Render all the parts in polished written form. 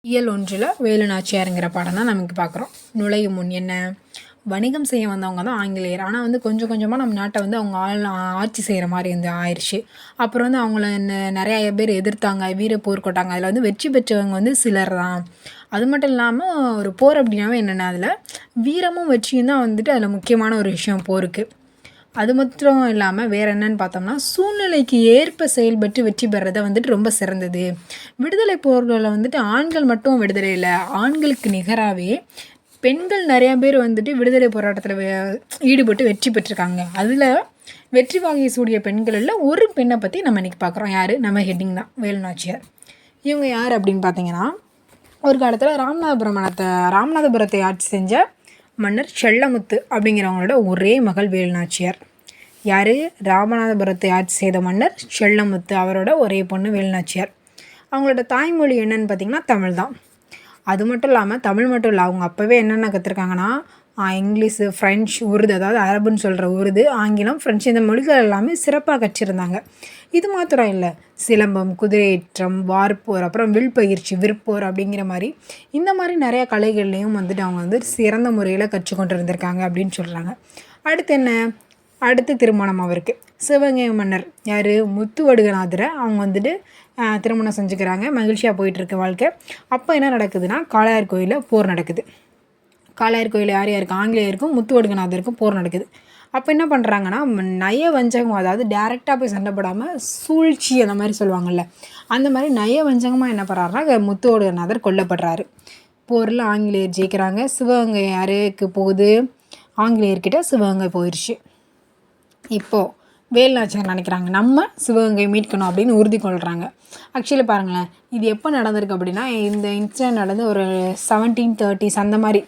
இயல் ஒன்றில் வேலு நாச்சியாருங்கிற பாடம் தான் நமக்கு பார்க்குறோம். நுழையும் முன் என்ன வணிகம் செய்ய வந்தவங்க தான் ஆங்கிலேயர். ஆனால் வந்து கொஞ்சம் கொஞ்சமாக நம்ம நாட்டை வந்து அவங்க ஆட்சி செய்கிற மாதிரி ஆயிடுச்சு. அப்புறம் வந்து அவங்கள நிறையா பேர் எதிர்த்தாங்க, வீர போர் கொட்டாங்க. அதில் வந்து வெற்றி பெற்றவங்க வந்து சிலர் தான். அது மட்டும் இல்லாமல் ஒரு போர் அப்படின்னாவே என்னென்ன, அதில் வீரமும் வெற்றியும் தான் வந்துட்டு அதில் முக்கியமான ஒரு விஷயம் போருக்கு. அது மட்டும் இல்லாமல் வேறு என்னன்னு பார்த்தோம்னா, சூழ்நிலைக்கு ஏற்ப செயல்பட்டு வெற்றி பெறதை வந்துட்டு ரொம்ப சிறந்தது. விடுதலை போர்களில் வந்துட்டு ஆண்கள் மட்டும் விடுதலை இல்லை, ஆண்களுக்கு நிகராகவே பெண்கள் நிறையா பேர் வந்துட்டு விடுதலை போராட்டத்தில் ஈடுபட்டு வெற்றி பெற்றிருக்காங்க. அதில் வெற்றி வாகை சூடிய பெண்களில் ஒரு பெண்ணை பற்றி நம்ம இன்றைக்கி பார்க்குறோம். யார்? நம்ம ஹெட்டிங் தான், வேலு நாச்சியார். இவங்க யார் அப்படின்னு பார்த்தீங்கன்னா, ஒரு காலத்தில் ராமநாதபுரத்தை ஆட்சி செஞ்ச மன்னர் செல்லமுத்து அப்படிங்கிறவங்களோட ஒரே மகள் வேலு நாச்சியார். யார்? ராமநாதபுரத்தை ஆட்சி செய்த மன்னர் செல்லமுத்து, அவரோட ஒரே பொண்ணு வேலு நாச்சியார். அவங்களோட தாய்மொழி என்னன்னு பார்த்திங்கன்னா தமிழ் தான். அது மட்டும் இல்லாமல் தமிழ் மட்டும் இல்லை, அவங்க அப்போவே என்னென்ன கற்றுருக்காங்கன்னா இங்கிலீஷு, ஃப்ரெஞ்சு, உருது, அதாவது அரபுன்னு சொல்கிற உருது, ஆங்கிலம், ஃப்ரெஞ்சு, இந்த மொழிகள் எல்லாமே சிறப்பாக கற்றிருந்தாங்க. இது மாத்திரம் இல்லை, சிலம்பம், குதிரையேற்றம், வார்ப்போர், அப்புறம் வில் பயிற்சி, விற்போர் அப்படிங்கிற மாதிரி இந்த மாதிரி நிறையா கலைகள்லேயும் வந்துட்டு அவங்க வந்து சிறந்த முறையில் கற்றுக்கொண்டு இருந்திருக்காங்க அப்படின்னு சொல்கிறாங்க. அடுத்து என்ன? அடுத்து திருமணம் அவருக்கு. சிவகங்கை மன்னர் யார்? முத்துவடுகநாதரை அவங்க வந்துட்டு திருமணம் செஞ்சுக்கிறாங்க. மகிழ்ச்சியாக போயிட்டுருக்கு வாழ்க்கை. அப்போ என்ன நடக்குதுன்னா, காளையார் கோயிலில் போர் நடக்குது. காளையார் கோயில் யார் யாருக்கு? ஆங்கிலேயருக்கும் முத்துவடுகநாதருக்கும் போர் நடக்குது. அப்போ என்ன பண்ணுறாங்கன்னா, நய வஞ்சகம், அதாவது டேரெக்டாக போய் சண்டை போடாமல் சூழ்ச்சி அந்த மாதிரி சொல்லுவாங்கள்ல, அந்த மாதிரி நய வஞ்சகமாக என்ன பண்ணுறாருனா முத்துவடுகநாதர் கொல்லப்படுறாரு. போரில் ஆங்கிலேயர் ஜெயிக்கிறாங்க. சிவகங்கை யாருக்கு போகுது? ஆங்கிலேயர்கிட்ட சிவகங்கை போயிடுச்சு. இப்போது வேலு நாச்சியார் நினைக்கிறாங்க, நம்ம சிவகங்கை மீட்கணும் அப்படின்னு உறுதி கொள்கிறாங்க. ஆக்சுவலி பாருங்களேன், இது எப்போ நடந்திருக்கு அப்படின்னா, இந்த இன்சிடென்ட் நடந்து ஒரு 1730s அந்த மாதிரி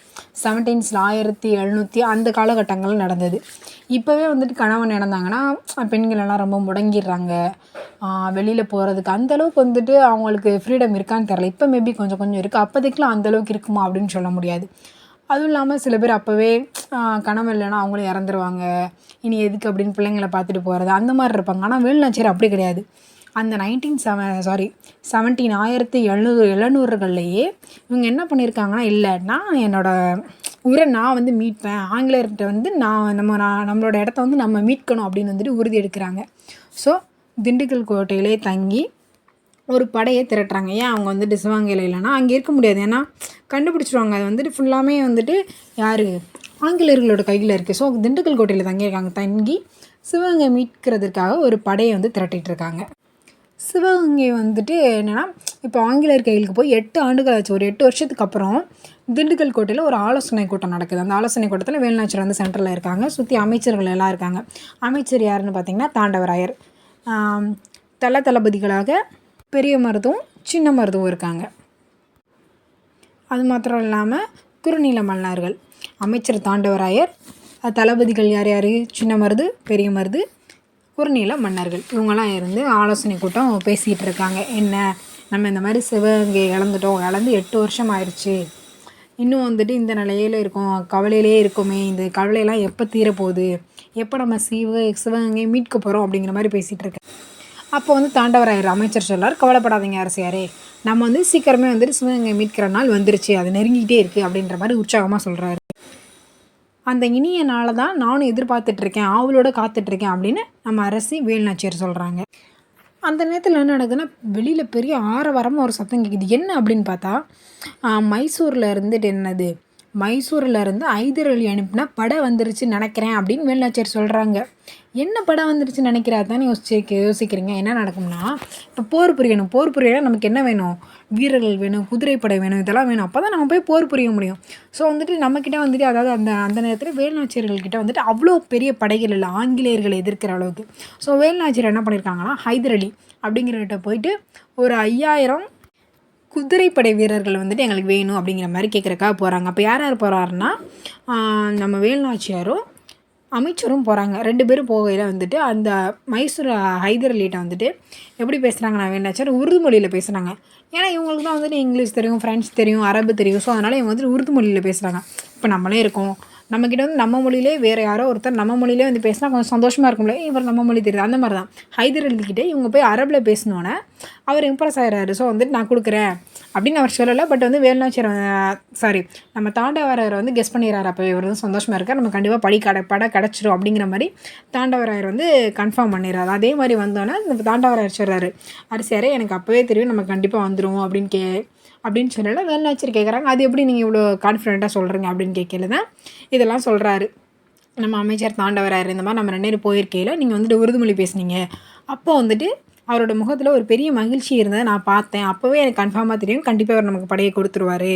1700 அந்த காலகட்டங்களில் நடந்தது. இப்போவே வந்துட்டு கணவன் இறந்தாங்கன்னா பெண்கள் எல்லாம் ரொம்ப முடங்கிடுறாங்க, வெளியில் போகிறதுக்கு அந்தளவுக்கு வந்துட்டு அவங்களுக்கு ஃப்ரீடம் இருக்கான்னு தெரில. இப்போ மேபி கொஞ்சம் கொஞ்சம் இருக்குது, அப்போதைக்குலாம் அந்தளவுக்கு இருக்குமா அப்படின்னு சொல்ல முடியாது. அதுவும் இல்லாமல் சில பேர் அப்போவே கணவன் இல்லைன்னா அவங்களும் இறந்துருவாங்க, இனி எதுக்கு அப்படின்னு பிள்ளைங்களை பார்த்துட்டு போகிறது அந்த மாதிரி இருப்பாங்க. ஆனால் வேலு நாச்சியார் அப்படி கிடையாது. அந்த 1700களிலேயே இவங்க என்ன பண்ணியிருக்காங்கன்னா, இல்லை நான் என்னோடய உயிரை நான் வந்து மீட்பேன், ஆங்கிலேயர்கிட்ட வந்து நம்மளோட இடத்த வந்து நம்ம மீட்கணும் அப்படின்னு வந்துட்டு உறுதி எடுக்கிறாங்க. ஸோ திண்டுக்கல் கோட்டையிலே தங்கி ஒரு படையை திரட்டுறாங்க. ஏன்? அவங்க வந்துட்டு சிவகங்கையில் இல்லைன்னா அங்கே இருக்க முடியாது, ஏன்னா கண்டுபிடிச்சிருவாங்க. அது வந்துட்டு ஃபுல்லாமே வந்துட்டு யார்? ஆங்கிலேயர்களோட கையில் இருக்குது. ஸோ திண்டுக்கல் கோட்டையில் தங்கியிருக்காங்க. தங்கி சிவகங்கை மீட்கிறதுக்காக ஒரு படையை வந்து திரட்டிகிட்டு இருக்காங்க. சிவகங்கை வந்துட்டு என்னென்னா, இப்போ ஆங்கிலேயர் கைகளுக்கு போய் 8 ஆண்டுகள் ஆச்சு. ஒரு 8 வருஷத்துக்கு அப்புறம் திண்டுக்கல் கோட்டையில் ஒரு ஆலோசனை கூட்டம் நடக்குது. அந்த ஆலோசனை கூட்டத்தில் வேலு நாச்சியார் வந்து சென்டரில் இருக்காங்க. சுற்றி அமைச்சர்கள் எல்லாம் இருக்காங்க. அமைச்சர் யாருன்னு பார்த்தீங்கன்னா தாண்டவராயர். தளபதிகளாக பெரிய மருதும் சின்ன மருதும் இருக்காங்க. அது மாத்திரம் இல்லாமல் குறுநில மன்னர்கள், அமைச்சர் தாண்டவராயர், தளபதிகள் யார் யார்? சின்ன மருது, பெரிய மருது, குறுநில மன்னர்கள், இவங்கெல்லாம் இருந்து ஆலோசனை கூட்டம் பேசிகிட்டு இருக்காங்க. என்ன, நம்ம இந்த மாதிரி சிவகங்கை இழந்துட்டோம், இழந்து 8 வருஷம் ஆயிடுச்சு, இன்னும் வந்துட்டு இந்த நிலையில் இருக்கோம், கவலையிலே இருக்கோமே, இந்த கவலையெல்லாம் எப்போ தீரப்போகுது, எப்போ நம்ம சிவகங்கை மீட்க போகிறோம் அப்படிங்கிற மாதிரி பேசிகிட்டு இருக்கேன். அப்போ வந்து தாண்டவராயர் அமைச்சர் சொல்லார், கவலைப்படாதீங்க அரசியாரே, நம்ம வந்து சீக்கிரமே வந்துட்டு சிவகங்கை மீட்கிற நாள் வந்துருச்சு, அது நெருங்கிக்கிட்டே இருக்குது அப்படின்ற மாதிரி உற்சாகமாக சொல்கிறாரு. அந்த இனிய நாளை தான் நானும் எதிர்பார்த்துட்ருக்கேன், ஆவலோடு காத்துட்ருக்கேன் அப்படின்னு நம்ம அரசி வேலு நாச்சியார் சொல்கிறாங்க. அந்த நேரத்தில் என்ன நடக்குதுன்னா, வெளியில் பெரிய ஆரவாரமாக ஒரு சத்தம் கேட்குது. என்ன அப்படின்னு பார்த்தா, மைசூரில் இருந்துட்டு என்னது, மைசூரில் இருந்து ஹைதர் அலி அனுப்பினா படை வந்துருச்சுன்னு நினைக்கிறேன் அப்படின்னு வேலு நாச்சியார் சொல்கிறாங்க. என்ன படம் வந்துருச்சுன்னு நினைக்கிறாதான்னு யோசிக்கிறீங்க. என்ன நடக்கும்னா, இப்போ போர் புரியணும். போர் புரியனா நமக்கு என்ன வேணும்? வீரர்கள் வேணும், குதிரைப்படை வேணும், இதெல்லாம் வேணும். அப்போ தான் நம்ம போய் போர் புரிய முடியும். ஸோ வந்துட்டு நம்மக்கிட்ட வந்துட்டு, அதாவது அந்த நேரத்தில் வேலு நாச்சியார்கள்கிட்ட வந்துட்டு அவ்வளோ பெரிய படைகள் இல்லை, ஆங்கிலேயர்களை எதிர்க்கிற அளவுக்கு. ஸோ வேலு நாச்சியார் என்ன பண்ணியிருக்காங்கன்னா, ஹைதர் அலி அப்படிங்கிறகிட்ட போயிட்டு ஒரு 5000 குதிரைப்படை வீரர்கள் வந்துட்டு எங்களுக்கு வேணும் அப்படிங்கிற மாதிரி கேட்குறக்காக போகிறாங்க. அப்போ யார் யார் போகிறாருன்னா, நம்ம வேலு நாச்சியாரும் அமைச்சரும் போகிறாங்க. 2 பேரும் போகையில் வந்துட்டு அந்த மைசூர் ஹைதர் அலிகிட்ட வந்துட்டு எப்படி பேசுகிறாங்க, நான் வேலு நாச்சியார் உருது மொழியில் பேசுகிறாங்க. ஏன்னா இவங்களுக்கு தான் வந்துட்டு இங்கிலீஷ் தெரியும், ஃப்ரெஞ்சு தெரியும், அரபு தெரியும். ஸோ அதனால் இவங்க வந்துட்டு உருது மொழியில் பேசுகிறாங்க. இப்போ நம்மளே இருக்கோம், நம்மக்கிட்ட வந்து நம்ம மொழியிலே வேறு யாரோ ஒருத்தர் நம்ம மொழியிலே வந்து பேசினா கொஞ்சம் சந்தோஷமாக இருக்கும்ல, இவர் நம்ம மொழி தெரியுது. அந்த மாதிரி தான் ஹைதர் அலிக்கிட்டே இவங்க போய் அரபில் பேசினோன்னே அவர் இம்ப்ரெஸ் ஆகிறாரு. ஸோ வந்துட்டு நான் கொடுக்குறேன் அப்படின்னு அவர் சொல்லலை. பட் வந்து வேலுநாச்சியார் நம்ம தாண்டவராயர் வந்து கெஸ் பண்ணிடுறாரு. அப்போ இவர் வந்து சந்தோஷமாக இருக்கார், நம்ம கண்டிப்பாக படம் கிடச்சிரும் அப்படிங்கிற மாதிரி தாண்டவராயர் வந்து கன்ஃபார்ம் பண்ணிடுறாரு. அதே மாதிரி வந்தோன்னே இந்த தாண்டவராயர் சொல்கிறாரு, அரசியாரே எனக்கு அப்போவே தெரியும் நம்ம கண்டிப்பாக வந்துடுவோம் அப்படின்னு சொல்லலை. வேலுநாச்சியார் கேட்குறாங்க, அது எப்படி நீங்கள் இவ்வளோ கான்ஃபிடென்ட்டாக சொல்கிறீங்க அப்படின்னு கேட்கல தான் இதெல்லாம் சொல்கிறாரு. நம்ம அமைச்சர் தாண்டவராயர் இந்த மாதிரி நம்ம 2 பேரும் போயிருக்கையில் நீங்கள் வந்துட்டு உறுதிமொழி பேசுனீங்க, அப்போ வந்துட்டு அவரோட முகத்தில் ஒரு பெரிய மகிழ்ச்சி இருந்ததை நான் பார்த்தேன். அப்போவே எனக்கு கன்ஃபார்மாக தெரியும் கண்டிப்பாக அவர் நமக்கு படையை கொடுத்துருவார்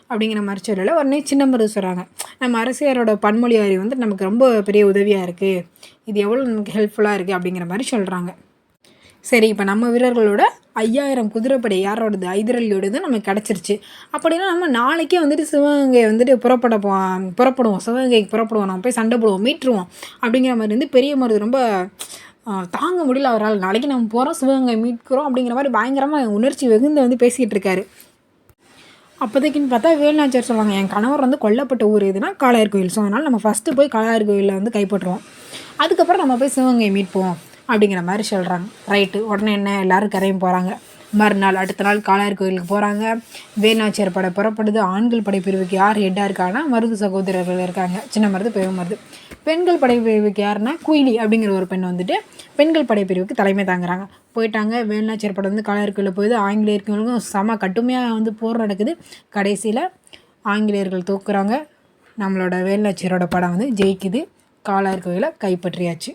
அப்படிங்கிற மாதிரி சொல்லலை. உடனே சின்ன மருது சொல்கிறாங்க, நம்ம அரசியாரோட பன்மொழி அறிவு வந்து நமக்கு ரொம்ப பெரிய உதவியாக இருக்குது, இது எவ்வளோ நமக்கு ஹெல்ப்ஃபுல்லாக இருக்குது அப்படிங்கிற மாதிரி சொல்கிறாங்க. சரி, இப்போ நம்ம வீரர்களோட 5000 குதிரைப்படை யாரோடது? ஹைதர் அலியோடது நமக்கு கிடச்சிருச்சு. அப்படின்னா நம்ம நாளைக்கே வந்துட்டு சிவகங்கை வந்துட்டு புறப்படுவோம், சிவகங்கைக்கு புறப்படுவோம், நம்ம போய் சண்டை போடுவோம், மீட்டுருவோம் அப்படிங்கிற மாதிரி வந்து பெரிய மருது ரொம்ப தாங்க முடியல அவரால். நாளைக்கு நம்ம போகிறோம், சிவகங்கை மீட்கிறோம் அப்படிங்கிற மாதிரி பயங்கரமாக உணர்ச்சி வெகுந்து வந்து பேசிக்கிட்டு இருக்காரு. அப்போதைக்குன்னு பார்த்தா வேலுநாச்சியார் சொல்லுவாங்க, என் கணவர் வந்து கொல்லப்பட்ட ஊர் எதுனா காளையார் கோயில். ஸோ அதனால் நம்ம ஃபஸ்ட்டு போய் காளையார் கோயிலில் வந்து கைப்பற்றுவோம், அதுக்கப்புறம் நம்ம போய் சிவகங்கை மீட்போம் அப்படிங்கிற மாதிரி சொல்கிறாங்க. ரைட்டு, உடனே என்ன எல்லோரும் கரையும் போகிறாங்க. மறுநாள் அடுத்த நாள் காளையார் கோயிலுக்கு போகிறாங்க. வேலுநாச்சியார் படை புறப்படுது. ஆண்கள் படைப்பிரிவுக்கு யார் ஹெட்டாக இருக்காங்கன்னா மருது சகோதரர்கள் இருக்காங்க, சின்ன மருது பெரிய மருது. பெண்கள் படைப்பிரிவுக்கு யாருன்னா குயிலி அப்படிங்கிற ஒரு பெண் வந்துட்டு பெண்கள் படைப்பிரிவுக்கு தலைமை தாங்குறாங்க. போயிட்டாங்க. வேலுநாச்சியார் படை வந்து காளையார் கோயிலில் போயிது. ஆங்கிலேயர்களுக்கும் செம கடுமையாக வந்து போர் நடக்குது. கடைசியில் ஆங்கிலேயர்கள் தோக்குறாங்க. நம்மளோட வேலுநாச்சியாரோட படம் வந்து ஜெயிக்குது. காளையார் கோயிலை கைப்பற்றியாச்சு.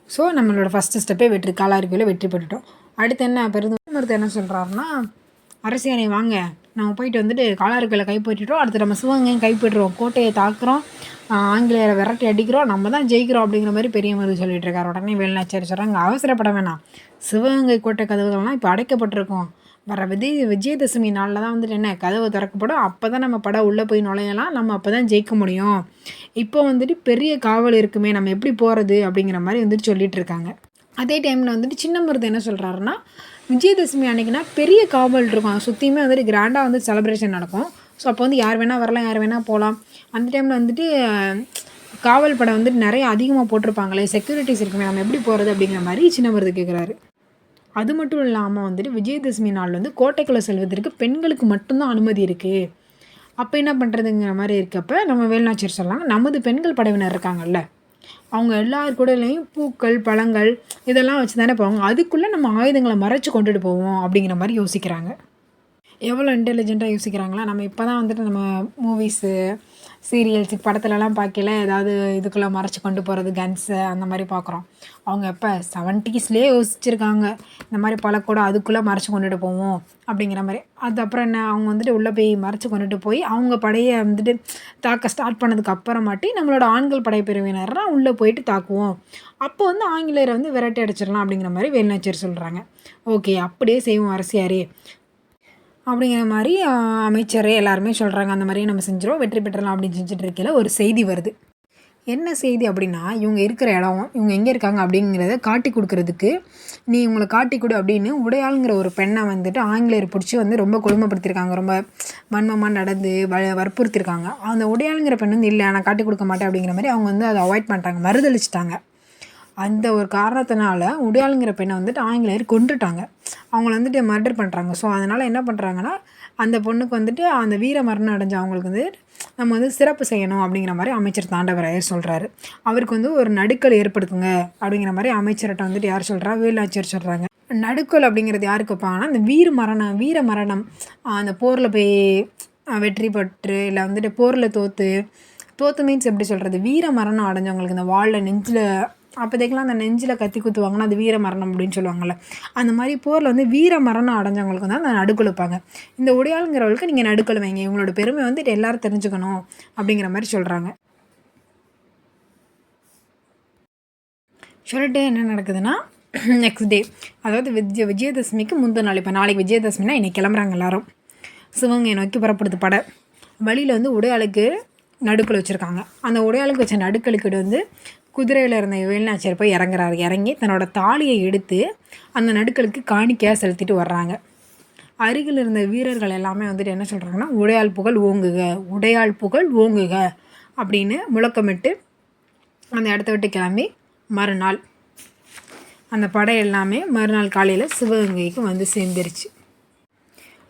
ஸோ நம்மளோட ஃபஸ்ட்டு ஸ்டெப்பே காளையார் கோயிலை வெற்றி பெற்றுட்டோம். அடுத்து என்ன மருது என்ன சொல்கிறாருன்னா, அரசியாரை வாங்க, நம்ம போயிட்டு வந்துட்டு காளையார் கோயிலை கைப்பற்றிட்டோம், அடுத்து நம்ம சிவகங்கையும் கைப்பற்றுவோம், கோட்டையை தாக்குறோம், ஆங்கிலேயரை விரட்டி அடிக்கிறோம், நம்ம தான் ஜெயிக்கிறோம் அப்படிங்கிற மாதிரி பெரிய மருது சொல்லிட்டு இருக்காரு. உடனே வேலுநாச்சியார் சொல்கிறாங்க, அவசரப்பட வேணாம், சிவகங்கை கோட்டை கதவுகள்லாம் இப்போ அடைக்கப்பட்டிருக்கோம், வர விஜயதசமி நாளில் தான் வந்துட்டு என்ன கதவு திறக்கப்படும், அப்போ தான் நம்ம படம் உள்ளே போய் நுழையலாம், நம்ம அப்போ தான் ஜெயிக்க முடியும், இப்போ வந்துட்டு பெரிய காவல் இருக்குமே, நம்ம எப்படி போகிறது அப்படிங்கிற மாதிரி வந்துட்டு சொல்லிகிட்டு இருக்காங்க. அதே டைமில் வந்துட்டு சின்ன மருது என்ன சொல்கிறாருன்னா, விஜயதசமி அன்றைக்கினா பெரிய காவல் இருக்கும், சுற்றியுமே வந்துட்டு கிராண்டாக வந்து செலிப்ரேஷன் நடக்கும். ஸோ அப்போ வந்து யார் வேணால் வரலாம், யார் வேணால் போகலாம். அந்த டைமில் வந்துட்டு காவல் படம் வந்துட்டு நிறைய அதிகமாக போட்டிருப்பாங்களே, செக்யூரிட்டிஸ் இருக்குமே, நம்ம எப்படி போகிறது அப்படிங்கிற மாதிரி சின்ன மருது கேட்குறாரு. அது மட்டும் இல்லாமல் வந்துட்டு விஜயதசமி நாள் வந்து கோட்டைக்குள்ளே செல்வதற்கு பெண்களுக்கு மட்டும்தான் அனுமதி இருக்குது. அப்போ என்ன பண்ணுறதுங்கிற மாதிரி இருக்கப்போ நம்ம வேலுநாச்சியார் சொல்லலாம், நமது பெண்கள் படையினர் இருக்காங்கல்ல, அவங்க எல்லார் கூடலையும் பூக்கள் பழங்கள் இதெல்லாம் வச்சு தானே போவாங்க, அதுக்குள்ளே நம்ம ஆயுதங்களை மறைச்சி கொண்டுட்டு போவோம் அப்படிங்கிற மாதிரி யோசிக்கிறாங்க. எவ்வளோ இன்டெலிஜென்ட்டாக யோசிக்கிறாங்களா. நம்ம இப்போ தான் வந்துட்டு நம்ம மூவிஸு சீரியல்ஸு படத்துலலாம் பார்க்கல ஏதாவது இதுக்குள்ளே மறைச்சி கொண்டு போகிறது கன்ஸு அந்த மாதிரி பார்க்குறோம். அவங்க எப்போ 70ஸ்லேயே யோசிச்சுருக்காங்க, இந்த மாதிரி பழக்கூட அதுக்குள்ளே மறைச்சி கொண்டுட்டு போவோம் அப்படிங்கிற மாதிரி. அது அப்புறம் என்ன, அவங்க வந்துட்டு உள்ளே போய் மறைச்சி கொண்டுட்டு போய் அவங்க படையை வந்துட்டு தாக்க ஸ்டார்ட் பண்ணதுக்கு அப்புறமாட்டி நம்மளோட ஆண்கள் படைப்பிரிவினர்லாம் உள்ளே போயிட்டு தாக்குவோம், அப்போ வந்து ஆங்கிலேயரை வந்து விரட்டி அடிச்சிடலாம் அப்படிங்கிற மாதிரி வேலுநாச்சியார் சொல்கிறாங்க. ஓகே, அப்படியே செய்வோம் அரசியாரே அப்படிங்கிற மாதிரி அமைச்சரே எல்லாருமே சொல்கிறாங்க. அந்த மாதிரியே நம்ம செஞ்சிடும், வெற்றி பெற்றலாம் அப்படின்னு செஞ்சுட்டு இருக்கையில் ஒரு செய்தி வருது. என்ன செய்தி அப்படின்னா, இவங்க இருக்கிற இடம், இவங்க எங்கே இருக்காங்க அப்படிங்கிறத காட்டி கொடுக்குறதுக்கு, நீ இவங்களை காட்டி கொடு அப்படின்னு உடையாளுங்கிற ஒரு பெண்ணை வந்துட்டு ஆங்கிலேயர் பிடிச்சி வந்து ரொம்ப கொடுமைப்படுத்தியிருக்காங்க, ரொம்ப வன்மமாக நடந்து வற்புறுத்திருக்காங்க. அந்த உடையாளுங்கிற பெண் வந்து இல்லை நான் காட்டி கொடுக்க மாட்டேன் அப்படிங்கிற மாதிரி அவங்க வந்து அதை அவாய்ட் பண்ணிட்டாங்க, மறுதளிச்சிட்டாங்க. அந்த ஒரு காரணத்தினால உடையாளுங்கிற பெண்ணை வந்துட்டு ஆங்கிலேயர் கொன்றுட்டாங்க, அவங்கள வந்துட்டு மர்டர் பண்ணுறாங்க. ஸோ அதனால் என்ன பண்ணுறாங்கன்னா, அந்த பொண்ணுக்கு வந்துட்டு அந்த வீர மரணம் அடைஞ்ச அவங்களுக்கு வந்து நம்ம வந்து சிறப்பு செய்யணும் அப்படிங்கிற மாதிரி அமைச்சர் தாண்டவராயர் சொல்கிறாரு. அவருக்கு வந்து ஒரு நடுக்கல் ஏற்படுத்துங்க அப்படிங்கிற மாதிரி அமைச்சர்கிட்ட வந்துட்டு யார் சொல்கிறா, வேலுநாச்சியார் சொல்கிறாங்க. நடுக்கல் அப்படிங்கிறது யாருக்கு வைப்பாங்கன்னா, அந்த வீர மரணம் அந்த போரில் போய் வெற்றி பெற்று இல்லை வந்துட்டு போரில் தோற்று மீன்ஸ் எப்படி சொல்கிறது, வீர மரணம் அடைஞ்சவங்களுக்கு இந்த வாளில் நெஞ்சில் அப்போதைக்கெலாம் அந்த நெஞ்சில் கத்தி குத்துவாங்கன்னா அது வீர மரணம் அப்படின்னு சொல்லுவாங்கள்ல, அந்த மாதிரி போரில் வந்து வீர மரணம் அடைஞ்சவங்களுக்கு வந்து அந்த நடுக்கல் வைப்பாங்க. இந்த உடையாளுங்கிறவங்களுக்கு நீங்கள் நடுக்கல் வைங்க, இவங்களோட பெருமை வந்துட்டு எல்லோரும் தெரிஞ்சுக்கணும் அப்படிங்கிற மாதிரி சொல்கிறாங்க. சொல்லிட்டு என்ன நடக்குதுன்னா, நெக்ஸ்ட் டே அதாவது விஜயதசமிக்கு முந்தின நாள், இப்போ நாளைக்கு விஜயதசமினா இன்றைக்கி கிளம்புறாங்க எல்லோரும், சிவகங்கை நோக்கி புறப்படுது படை. வழியில் வந்து உடையாளுக்கு நடுக்கல் வச்சுருக்காங்க. அந்த உடையாளுக்கு வச்ச நடுக்கலுக்கிட்ட வந்து குதிரையில் இருந்த வேலுநாச்சியார் போய் இறங்குறாரு. இறங்கி தன்னோட தாலியை எடுத்து அந்த நடுக்கலுக்கு காணிக்கையாக செலுத்திட்டு வர்றாங்க. அருகில் இருந்த வீரர்கள் எல்லாமே வந்துட்டு என்ன சொல்கிறாங்கன்னா, உடையாள் புகழ் ஓங்குக, உடையாள் புகழ் ஓங்குக அப்படின்னு முழக்கமிட்டு அந்த இடத்த விட்டு கிளம்பி மறுநாள் அந்த படை எல்லாமே மறுநாள் காலையில் சிவகங்கைக்கு வந்து சேர்ந்துருச்சு.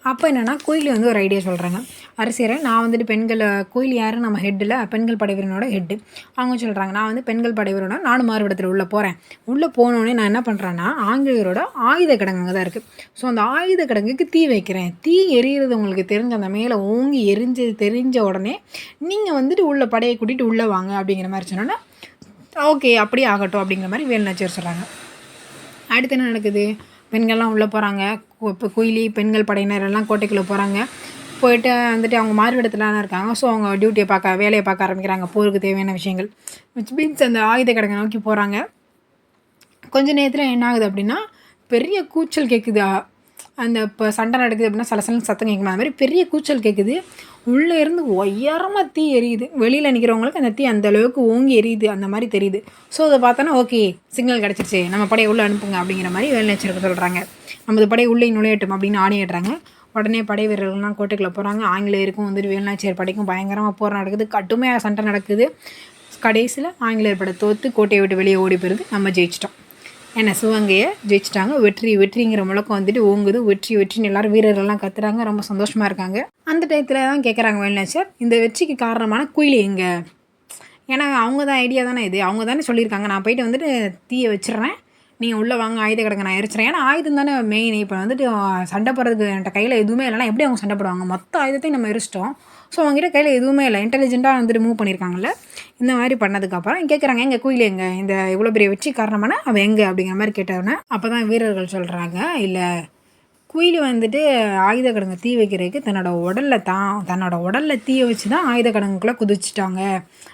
அப்போ என்னென்னா குயிலி வந்து ஒரு ஐடியா சொல்கிறாங்க. அரசியரை நான் வந்துட்டு பெண்களை குயிலி யார் நம்ம ஹெட்டில் பெண்கள் படைவீரனோட ஹெட்டு. அவங்க சொல்கிறாங்க நான் வந்து பெண்கள் படைவீரனோட நானும் மாறுபடத்தில் உள்ளே போகிறேன். உள்ளே போனோடனே நான் என்ன பண்ணுறேன்னா ஆங்கிலேயரோட ஆயுத கிடங்கு தான் இருக்குது. ஸோ அந்த ஆயுத கிடங்குக்கு தீ வைக்கிறேன். தீ எரியிறது உங்களுக்கு தெரிஞ்ச அந்த மேலே ஓங்கி தெரிஞ்ச உடனே நீங்கள் வந்துட்டு உள்ள படையை கூட்டிகிட்டு உள்ளே வாங்க அப்படிங்கிற மாதிரி சொன்னோன்னா ஓகே அப்படியே ஆகட்டும் அப்படிங்கிற மாதிரி வேலுநாச்சியார் சொல்கிறாங்க. அடுத்து என்ன நடக்குது? பெண்கள்லாம் உள்ளே போகிறாங்க. இப்போ குயிலி பெண்கள் படையினர் எல்லாம் கோட்டைக்குள்ளே போகிறாங்க. போயிட்டு வந்துட்டு அவங்க மாறுவிடத்துலாம் இருக்காங்க. ஸோ அவங்க வேலையை பார்க்க ஆரம்பிக்கிறாங்க. போருக்கு தேவையான விஷயங்கள் மீன்ஸ் அந்த ஆயுத கிடங்கை நோக்கி போகிறாங்க. கொஞ்சம் நேரத்தில் என்ன ஆகுது அப்படின்னா பெரிய கூச்சல் கேட்குது. அந்த இப்போ சண்டை நடக்குது அப்படின்னா சலசலன்னு சத்தம் கேட்குமா, அது மாதிரி பெரிய கூச்சல் கேட்குது. உள்ளே இருந்து ஒய்யாரமாக தீ எரியுது. வெளியில் நிற்கிறவங்களுக்கு அந்த தீ அந்த அளவுக்கு ஓங்கி எரியுது அந்த மாதிரி தெரியுது. ஸோ அதை பார்த்தோன்னா ஓகே சிக்னல் கிடச்சிருச்சு, நம்ம படையை உள்ளே அனுப்புங்க அப்படிங்கிற மாதிரி வேலுநாச்சியாருக்கு சொல்கிறாங்க. நமது படை உள்ளே நுழையட்டும் அப்படின்னு ஆணையிடுறாங்க. உடனே படை வீரர்கள்லாம் கோட்டைக்குள்ளே போகிறாங்க. ஆங்கிலேயருக்கும் வந்துட்டு வேலுநாச்சியார் படைக்கும் பயங்கரமாக போர் நடக்குது. கடுமையாக சண்டை நடக்குது. கடைசியில் ஆங்கிலேயர் படை தோற்று கோட்டையை விட்டு வெளியே ஓடி போயிருது. நம்ம ஜெயிச்சிட்டோம். ஏன்னா சிவகங்கையை ஜெயிச்சிட்டாங்க. வெற்றிங்கிற முழக்கம் வந்துட்டு ஓங்குது. வெற்றின்னு எல்லாரும் வீரர்கள்லாம் கத்துறாங்க. ரொம்ப சந்தோஷமாக இருக்காங்க. அந்த டயத்தில் தான் கேட்குறாங்க வேலுநாச்சியார், இந்த வெற்றிக்கு காரணமான குயிலி எங்கே? ஏன்னா அவங்க தான் ஐடியா தானே இது. அவங்க தானே சொல்லியிருக்காங்க நான் போயிட்டு வந்துட்டு தீயை வச்சிடுறேன், நீங்கள் உள்ளே வாங்க, ஆயுத கிடங்க நான் எரிச்சிறேன். ஏன்னா ஆயுதம் தானே மெயின். இப்போ வந்துட்டு சண்டை போடுறதுக்கு என்கிட்ட கையில் எதுவுமே இல்லைனா எப்படி அவங்க சண்டை போடுவாங்க? மொத்த ஆயுதத்தையும் நம்ம எரிச்சிட்டோம். ஸோ அவங்ககிட்ட கையில் எதுவுமே இல்லை. இன்டெலிஜென்ட்டாக வந்துட்டு மூவ் பண்ணியிருக்காங்கல்ல. இந்த மாதிரி பண்ணதுக்கப்புறம் கேட்குறாங்க எங்கள் குயிலி எங்கே? இந்த இவ்வளோ பெரிய வெற்றி காரணமான அவன் எங்கே அப்படிங்கிற மாதிரி கேட்டவொன்னே அப்போ தான் வீரர்கள் சொல்கிறாங்க, இல்லை குயிலி வந்துட்டு ஆயுத கிடங்கு தீ வைக்கிறதுக்கு தன்னோட உடலில் தீயை வச்சு தான் ஆயுத கிடங்குக்குள்ளே குதிச்சிட்டாங்க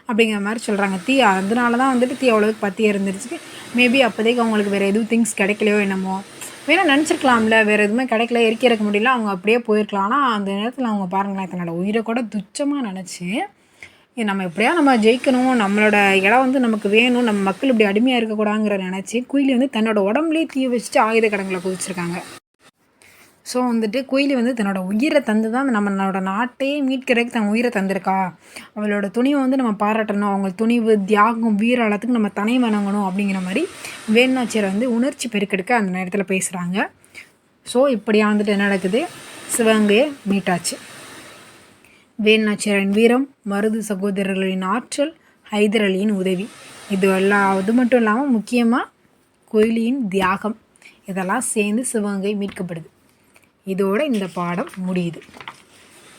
அப்படிங்கிற மாதிரி சொல்கிறாங்க. தீ அதனால தான் வந்துட்டு தீ அவ்வளோக்கு பற்றி இருந்துருச்சு. மேபி அப்போதைக்கு அவங்களுக்கு வேறு எதுவும் திங்ஸ் கிடைக்கலையோ என்னமோ, வேணால் நினச்சிருக்கலாம்ல, வேறு எதுவுமே கிடைக்கல, எரிக்கிறக்க முடியல, அவங்க அப்படியே போயிருக்கலாம். ஆனால் அந்த நேரத்தில் அவங்க பாருங்களேன் தன்னோட உயிரை கூட துச்சமாக நினச்சி நம்ம எப்படியா நம்ம ஜெயிக்கணும், நம்மளோட இடம் வந்து நமக்கு வேணும், நம்ம மக்கள் இப்படி அடிமையாக இருக்கக்கூடாதுங்கிற நினச்சி குயிலி வந்து தன்னோட உடம்புலேயே தீ வச்சுட்டு ஆயுத கிடங்குல குதிச்சிருக்காங்க. ஸோ வந்துட்டு குயிலி வந்து தன்னோட உயிரை தந்து தான் நம்மளோட நாட்டையே மீட்கிறதுக்கு தன் உயிரை தந்திருக்கா. அவளோட துணிவை வந்து நம்ம பாராட்டணும். அவங்க துணிவு, தியாகம், வீர எல்லாத்துக்கும் நம்ம தனி வணங்கணும் அப்படிங்கிற மாதிரி வேலுநாச்சியார் வந்து உணர்ச்சி பெருக்கெடுக்க அந்த நேரத்தில் பேசுகிறாங்க. ஸோ இப்படியா வந்துட்டு என்ன நடக்குது? சிவகங்கையை மீட்டாச்சு. வேலுநாச்சியாரின் வீரம், மருது சகோதரர்களின் ஆற்றல், ஹைதர் அலியின் உதவி, அது மட்டும் இல்லாமல் முக்கியமாக குயிலியின் தியாகம், இதெல்லாம் சேர்ந்து சிவகங்கை மீட்கப்படுது. இதோடு இந்த பாடம் முடியுது.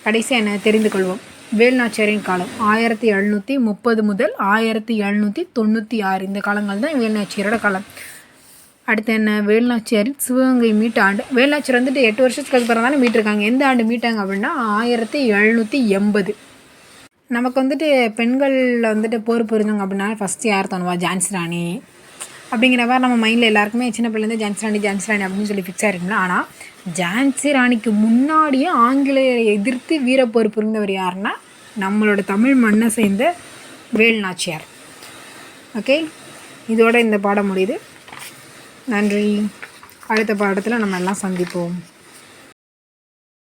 கடைசியாக என்ன தெரிந்து கொள்வோம்? வேலுநாச்சியாரின் காலம் 1730 முதல் 1796 இந்த காலங்கள் தான் வேலுநாச்சியாரோட காலம். அடுத்து என்ன? வேலுநாச்சியாரின் சிவகங்கை மீட்ட ஆண்டு. வேலுநாச்சியார் வந்துட்டு 8 வருஷத்துக்கு அப்புறம் தானே மீட்டிருக்காங்க. எந்த ஆண்டு மீட்டாங்க அப்படின்னா 1780. நமக்கு வந்துட்டு பெண்களில் வந்துட்டு போர் புரிஞ்சாங்க அப்படின்னா ஃபஸ்ட்டு யார் தோணுவா? ஜான்சி ராணி அப்படிங்கிற மாதிரி நம்ம மைண்டில் எல்லாருக்குமே சின்ன பிள்ளைலேருந்து ஜான்சி ராணி அப்படின்னு சொல்லி ஃபிக்ஸ் ஆகிருக்குங்களா. ஆனால் ஜான்சி ராணிக்கு முன்னாடியே ஆங்கிலேயரை எதிர்த்து வீரப்போர் புரிந்தவர் யாருன்னா நம்மளோட தமிழ் மண்ணை சேர்ந்த வேலுநாச்சியார். ஓகே, இதோட இந்த பாடம் முடியுது. நன்றி. அடுத்த பாடத்தில் நம்ம எல்லாம் சந்திப்போம்.